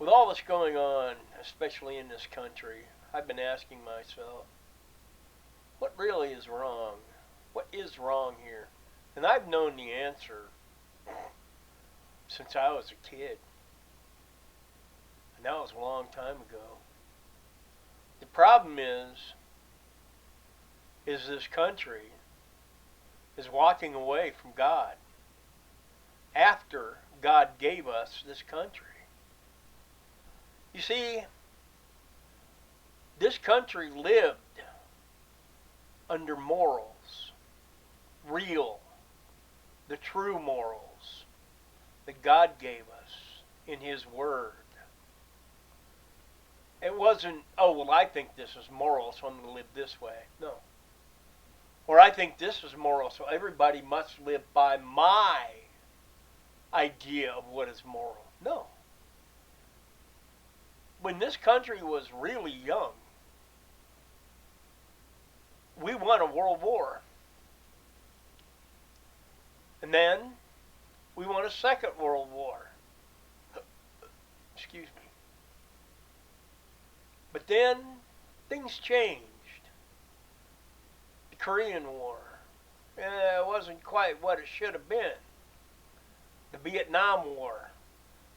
With all that's going on, especially in this country, I've been asking myself, what really is wrong? What is wrong here? And I've known the answer since I was a kid. And that was a long time ago. The problem is this country is walking away from God after God gave us this country. You see, this country lived under morals, real, the true morals that God gave us in His Word. It wasn't, oh, well, I think this is moral, so I'm going to live this way. No. Or I think this is moral, so everybody must live by my idea of what is moral. No. When this country was really young, we won a world war. And then we won a second world war. Excuse me. But then things changed. The Korean War. It wasn't quite what it should have been. The Vietnam War.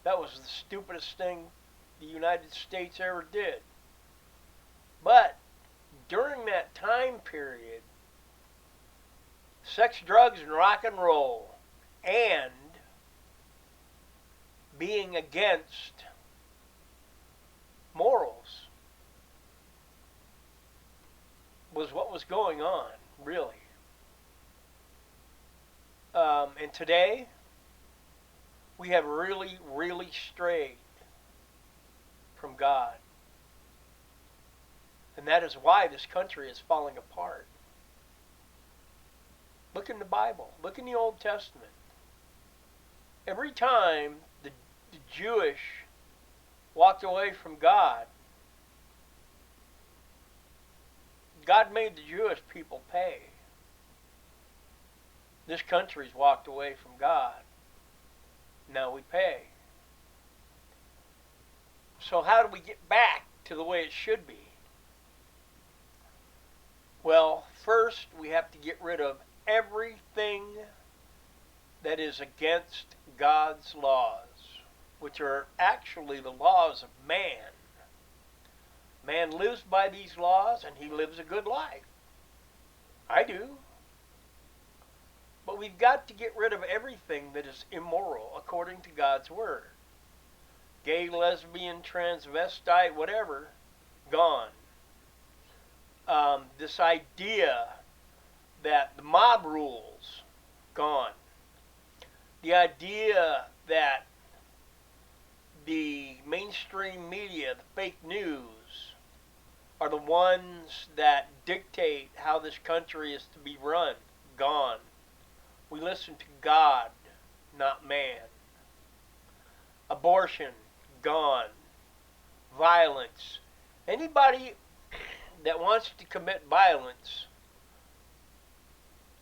That was the stupidest thing the United States ever did. But during that time period, sex, drugs, and rock and roll, and being against morals was what was going on, really. And today, we have really, really strayed from God. And that is why this country is falling apart. Look in the Bible. Look in the Old Testament. Every time the Jewish walked away from God, God made the Jewish people pay. This country's walked away from God. Now we pay. So how do we get back to the way it should be? Well, first we have to get rid of everything that is against God's laws, which are actually the laws of man. Man lives by these laws and he lives a good life. I do. But we've got to get rid of everything that is immoral according to God's Word. Gay, lesbian, transvestite, whatever, gone. This idea that the mob rules, gone. The idea that the mainstream media, the fake news, are the ones that dictate how this country is to be run, gone. We listen to God, not man. Abortion, gone. Violence. Anybody that wants to commit violence,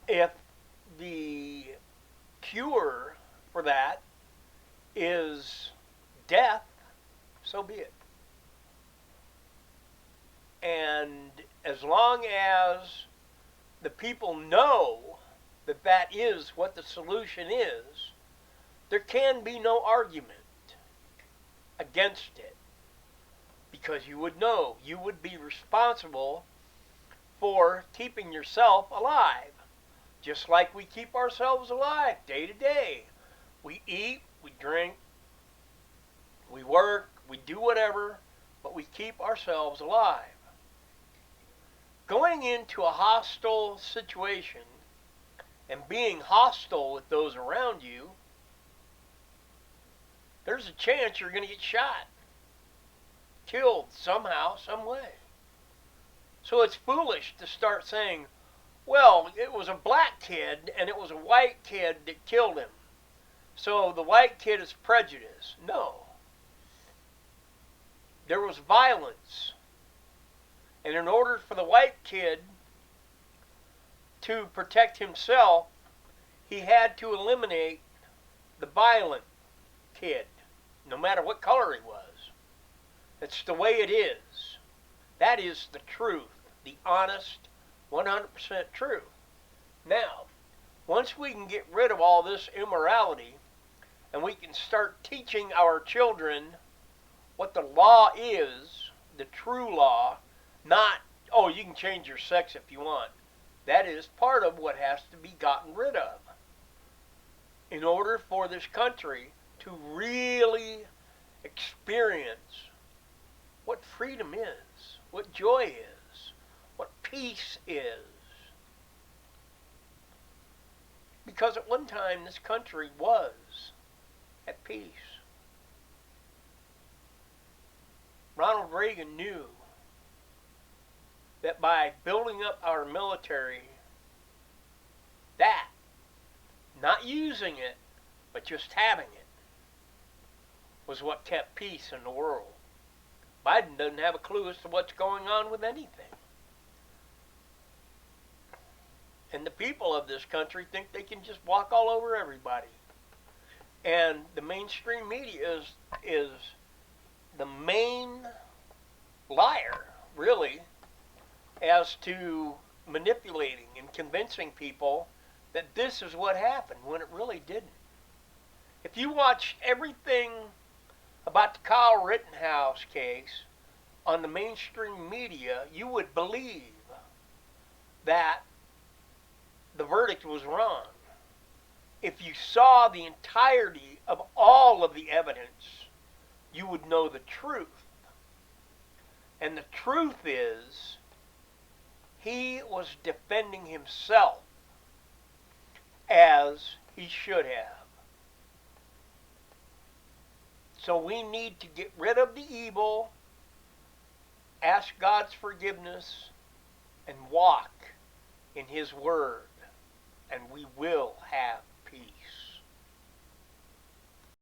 if the cure for that is death, so be it. And as long as the people know that that is what the solution is, there can be no argument against it. Because you would know, you would be responsible for keeping yourself alive. Just like we keep ourselves alive day to day. We eat, we drink, we work, we do whatever, but we keep ourselves alive. Going into a hostile situation and being hostile with those around you, there's a chance you're going to get shot, killed somehow, some way. So it's foolish to start saying, well, it was a black kid and it was a white kid that killed him, so the white kid is prejudiced. No. There was violence. And in order for the white kid to protect himself, he had to eliminate the violent kid, no matter what color he was. It's the way it is. That is the truth, the honest, 100% truth. Now, once we can get rid of all this immorality and we can start teaching our children what the law is, the true law, not, oh, you can change your sex if you want. That is part of what has to be gotten rid of in order for this country to really experience what freedom is, what joy is, what peace is. Because at one time this country was at peace. Ronald Reagan knew that by building up our military, that, not using it, but just having it, was what kept peace in the world. Biden doesn't have a clue as to what's going on with anything. And the people of this country think they can just walk all over everybody. And the mainstream media is the main liar, really, as to manipulating and convincing people that this is what happened when it really didn't. If you watch everything about the Kyle Rittenhouse case on the mainstream media, you would believe that the verdict was wrong. If you saw the entirety of all of the evidence, you would know the truth. And the truth is, he was defending himself as he should have. So we need to get rid of the evil, ask God's forgiveness, and walk in His Word. And we will